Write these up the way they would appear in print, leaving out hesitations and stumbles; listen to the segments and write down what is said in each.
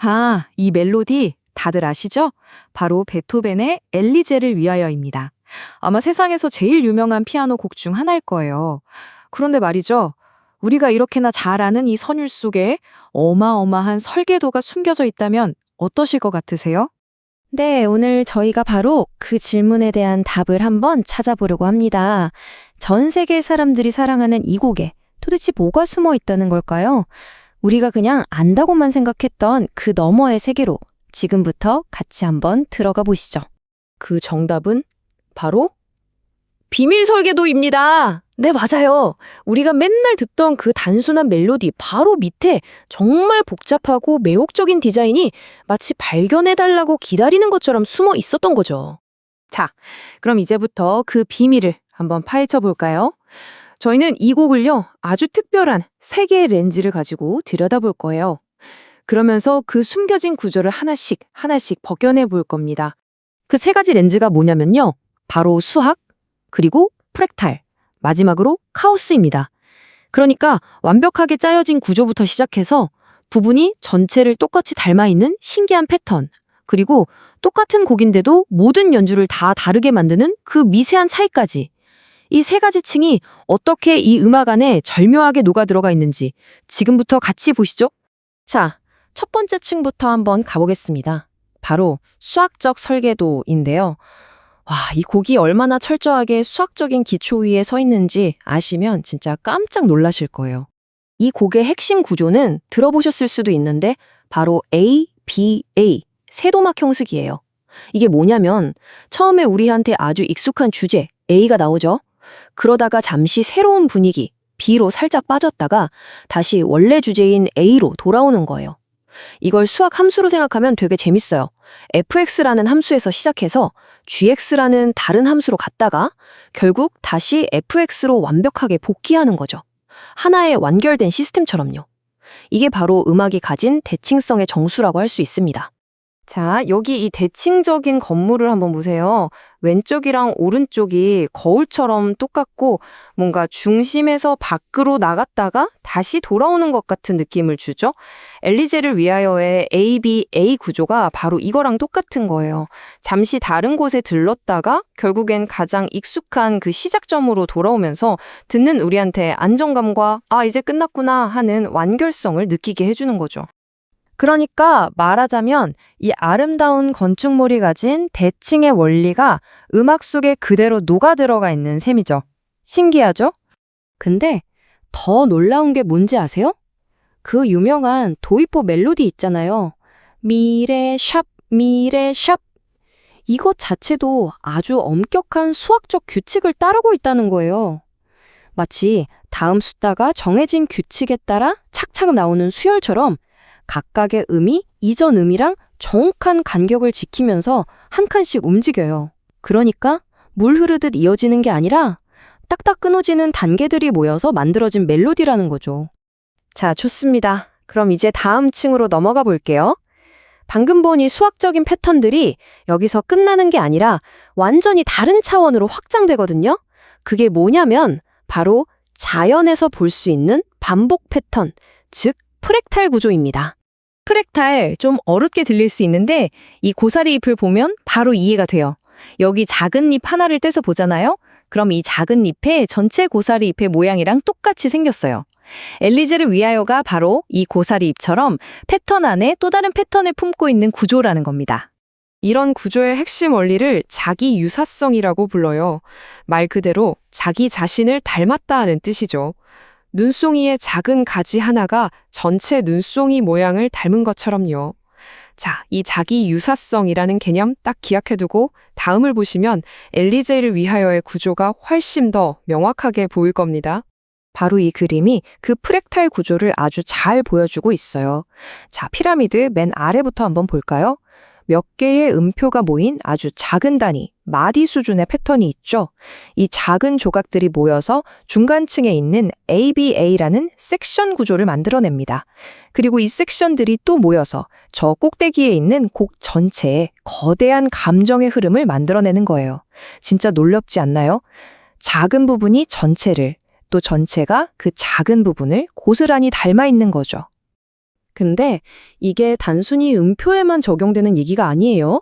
아, 이 멜로디 다들 아시죠? 바로 베토벤의 엘리제를 위하여입니다. 아마 세상에서 제일 유명한 피아노 곡 중 하나일 거예요. 그런데 말이죠. 우리가 이렇게나 잘 아는 이 선율 속에 어마어마한 설계도가 숨겨져 있다면 어떠실 것 같으세요? 네, 오늘 저희가 바로 그 질문에 대한 답을 한번 찾아보려고 합니다. 전 세계 사람들이 사랑하는 이 곡에 도대체 뭐가 숨어 있다는 걸까요? 우리가 그냥 안다고만 생각했던 그 너머의 세계로 지금부터 같이 한번 들어가 보시죠. 그 정답은 바로 비밀 설계도입니다. 네, 맞아요. 우리가 맨날 듣던 그 단순한 멜로디 바로 밑에 정말 복잡하고 매혹적인 디자인이 마치 발견해달라고 기다리는 것처럼 숨어 있었던 거죠. 자, 그럼 이제부터 그 비밀을 한번 파헤쳐 볼까요? 저희는 이 곡을요, 아주 특별한 세 개의 렌즈를 가지고 들여다볼 거예요. 그러면서 그 숨겨진 구조를 하나씩 벗겨내 볼 겁니다. 그 세 가지 렌즈가 뭐냐면요. 바로 수학, 그리고 프랙탈, 마지막으로 카오스입니다. 그러니까 완벽하게 짜여진 구조부터 시작해서 부분이 전체를 똑같이 닮아있는 신기한 패턴, 그리고 똑같은 곡인데도 모든 연주를 다 다르게 만드는 그 미세한 차이까지. 이 세 가지 층이 어떻게 이 음악 안에 절묘하게 녹아 들어가 있는지 지금부터 같이 보시죠. 자, 첫 번째 층부터 한번 가보겠습니다. 바로 수학적 설계도인데요. 와, 이 곡이 얼마나 철저하게 수학적인 기초 위에 서 있는지 아시면 진짜 깜짝 놀라실 거예요. 이 곡의 핵심 구조는 들어보셨을 수도 있는데 바로 A, B, A, 세도막 형식이에요. 이게 뭐냐면 처음에 우리한테 아주 익숙한 주제 A가 나오죠. 그러다가 잠시 새로운 분위기 B로 살짝 빠졌다가 다시 원래 주제인 A로 돌아오는 거예요. 이걸 수학 함수로 생각하면 되게 재밌어요. fx라는 함수에서 시작해서 gx라는 다른 함수로 갔다가 결국 다시 fx로 완벽하게 복귀하는 거죠. 하나의 완결된 시스템처럼요. 이게 바로 음악이 가진 대칭성의 정수라고 할 수 있습니다. 자, 여기 이 대칭적인 건물을 한번 보세요. 왼쪽이랑 오른쪽이 거울처럼 똑같고 뭔가 중심에서 밖으로 나갔다가 다시 돌아오는 것 같은 느낌을 주죠. 엘리제를 위하여의 ABA 구조가 바로 이거랑 똑같은 거예요. 잠시 다른 곳에 들렀다가 결국엔 가장 익숙한 그 시작점으로 돌아오면서 듣는 우리한테 안정감과 아, 이제 끝났구나 하는 완결성을 느끼게 해주는 거죠. 그러니까 말하자면 이 아름다운 건축물이 가진 대칭의 원리가 음악 속에 그대로 녹아 들어가 있는 셈이죠. 신기하죠? 근데 더 놀라운 게 뭔지 아세요? 그 유명한 도이포 멜로디 있잖아요. 미레 샵 미레 샵. 이것 자체도 아주 엄격한 수학적 규칙을 따르고 있다는 거예요. 마치 다음 숫자가 정해진 규칙에 따라 착착 나오는 수열처럼 각각의 음이 이전 음이랑 정확한 간격을 지키면서 한 칸씩 움직여요. 그러니까 물 흐르듯 이어지는 게 아니라 딱딱 끊어지는 단계들이 모여서 만들어진 멜로디라는 거죠. 자, 좋습니다. 그럼 이제 다음 층으로 넘어가 볼게요. 방금 본 이 수학적인 패턴들이 여기서 끝나는 게 아니라 완전히 다른 차원으로 확장되거든요. 그게 뭐냐면 바로 자연에서 볼 수 있는 반복 패턴, 즉 프랙탈 구조입니다. 프랙탈 좀 어렵게 들릴 수 있는데 이 고사리 잎을 보면 바로 이해가 돼요. 여기 작은 잎 하나를 떼서 보잖아요. 그럼 이 작은 잎의 전체 고사리 잎의 모양이랑 똑같이 생겼어요. 엘리제를 위하여가 바로 이 고사리 잎처럼 패턴 안에 또 다른 패턴을 품고 있는 구조라는 겁니다. 이런 구조의 핵심 원리를 자기 유사성이라고 불러요. 말 그대로 자기 자신을 닮았다는 뜻이죠. 눈송이의 작은 가지 하나가 전체 눈송이 모양을 닮은 것처럼요. 자, 이 자기 유사성이라는 개념 딱 기억해두고 다음을 보시면 엘리제를 위하여의 구조가 훨씬 더 명확하게 보일 겁니다. 바로 이 그림이 그 프랙탈 구조를 아주 잘 보여주고 있어요. 자, 피라미드 맨 아래부터 한번 볼까요? 몇 개의 음표가 모인 아주 작은 단위, 마디 수준의 패턴이 있죠. 이 작은 조각들이 모여서 중간층에 있는 ABA라는 섹션 구조를 만들어냅니다. 그리고 이 섹션들이 또 모여서 저 꼭대기에 있는 곡 전체에 거대한 감정의 흐름을 만들어내는 거예요. 진짜 놀랍지 않나요? 작은 부분이 전체를, 또 전체가 그 작은 부분을 고스란히 닮아 있는 거죠. 근데 이게 단순히 음표에만 적용되는 얘기가 아니에요.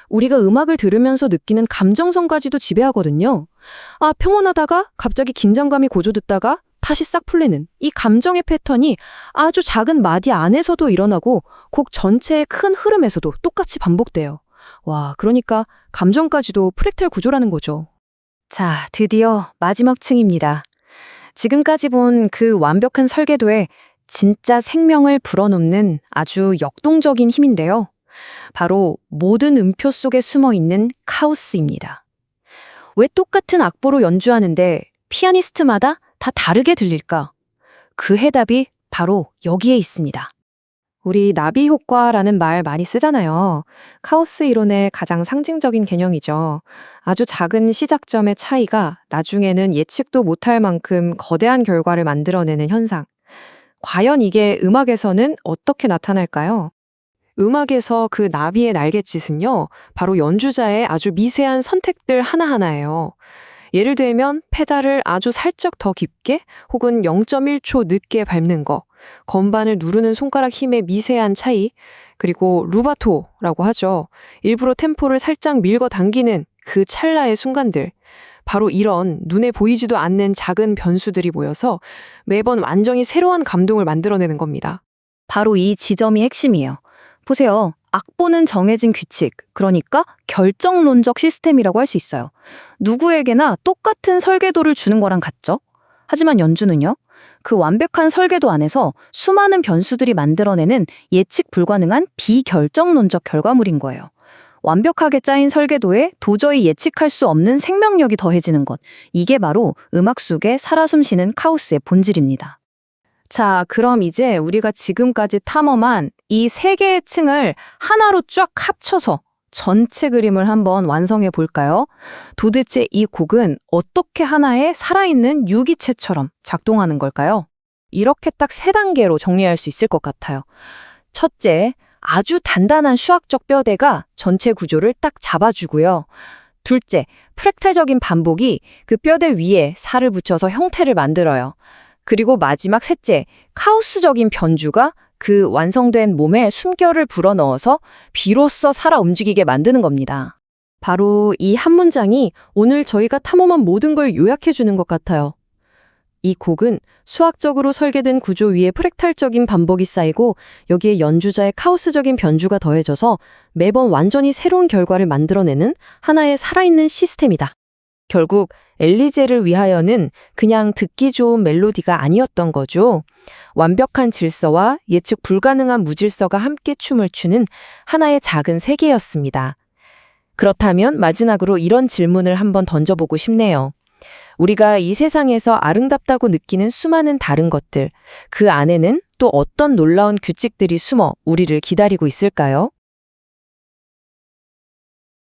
우리가 음악을 들으면서 느끼는 감정선까지도 지배하거든요. 평온하다가 갑자기 긴장감이 고조됐다가 다시 싹 풀리는 이 감정의 패턴이 아주 작은 마디 안에서도 일어나고 곡 전체의 큰 흐름에서도 똑같이 반복돼요. 와, 그러니까 감정까지도 프랙탈 구조라는 거죠. 자, 드디어 마지막 층입니다. 지금까지 본 그 완벽한 설계도에 진짜 생명을 불어넣는 아주 역동적인 힘인데요. 바로 모든 음표 속에 숨어 있는 카오스입니다. 왜 똑같은 악보로 연주하는데 피아니스트마다 다 다르게 들릴까? 그 해답이 바로 여기에 있습니다. 우리 나비 효과라는 말 많이 쓰잖아요. 카오스 이론의 가장 상징적인 개념이죠. 아주 작은 시작점의 차이가 나중에는 예측도 못할 만큼 거대한 결과를 만들어내는 현상. 과연 이게 음악에서는 어떻게 나타날까요? 음악에서 그 나비의 날갯짓은요, 바로 연주자의 아주 미세한 선택들 하나하나예요. 예를 들면 페달을 아주 살짝 더 깊게 혹은 0.1초 늦게 밟는 거, 건반을 누르는 손가락 힘의 미세한 차이, 그리고 루바토라고 하죠. 일부러 템포를 살짝 밀고 당기는 그 찰나의 순간들. 바로 이런 눈에 보이지도 않는 작은 변수들이 모여서 매번 완전히 새로운 감동을 만들어내는 겁니다. 바로 이 지점이 핵심이에요. 보세요. 악보는 정해진 규칙, 그러니까 결정론적 시스템이라고 할 수 있어요. 누구에게나 똑같은 설계도를 주는 거랑 같죠? 하지만 연주는요? 그 완벽한 설계도 안에서 수많은 변수들이 만들어내는 예측 불가능한 비결정론적 결과물인 거예요. 완벽하게 짜인 설계도에 도저히 예측할 수 없는 생명력이 더해지는 것. 이게 바로 음악 속에 살아 숨쉬는 카오스의 본질입니다. 자, 그럼 이제 우리가 지금까지 탐험한 이 세 개의 층을 하나로 쫙 합쳐서 전체 그림을 한번 완성해 볼까요? 도대체 이 곡은 어떻게 하나의 살아있는 유기체처럼 작동하는 걸까요? 이렇게 딱 세 단계로 정리할 수 있을 것 같아요. 첫째, 아주 단단한 수학적 뼈대가 전체 구조를 딱 잡아주고요. 둘째, 프랙탈적인 반복이 그 뼈대 위에 살을 붙여서 형태를 만들어요. 그리고 마지막 셋째, 카오스적인 변주가 그 완성된 몸에 숨결을 불어넣어서 비로소 살아 움직이게 만드는 겁니다. 바로 이 한 문장이 오늘 저희가 탐험한 모든 걸 요약해주는 것 같아요. 이 곡은 수학적으로 설계된 구조 위에 프랙탈적인 반복이 쌓이고 여기에 연주자의 카오스적인 변주가 더해져서 매번 완전히 새로운 결과를 만들어내는 하나의 살아있는 시스템이다. 결국 엘리제를 위하여는 그냥 듣기 좋은 멜로디가 아니었던 거죠. 완벽한 질서와 예측 불가능한 무질서가 함께 춤을 추는 하나의 작은 세계였습니다. 그렇다면 마지막으로 이런 질문을 한번 던져보고 싶네요. 우리가 이 세상에서 아름답다고 느끼는 수많은 다른 것들, 그 안에는 또 어떤 놀라운 규칙들이 숨어 우리를 기다리고 있을까요?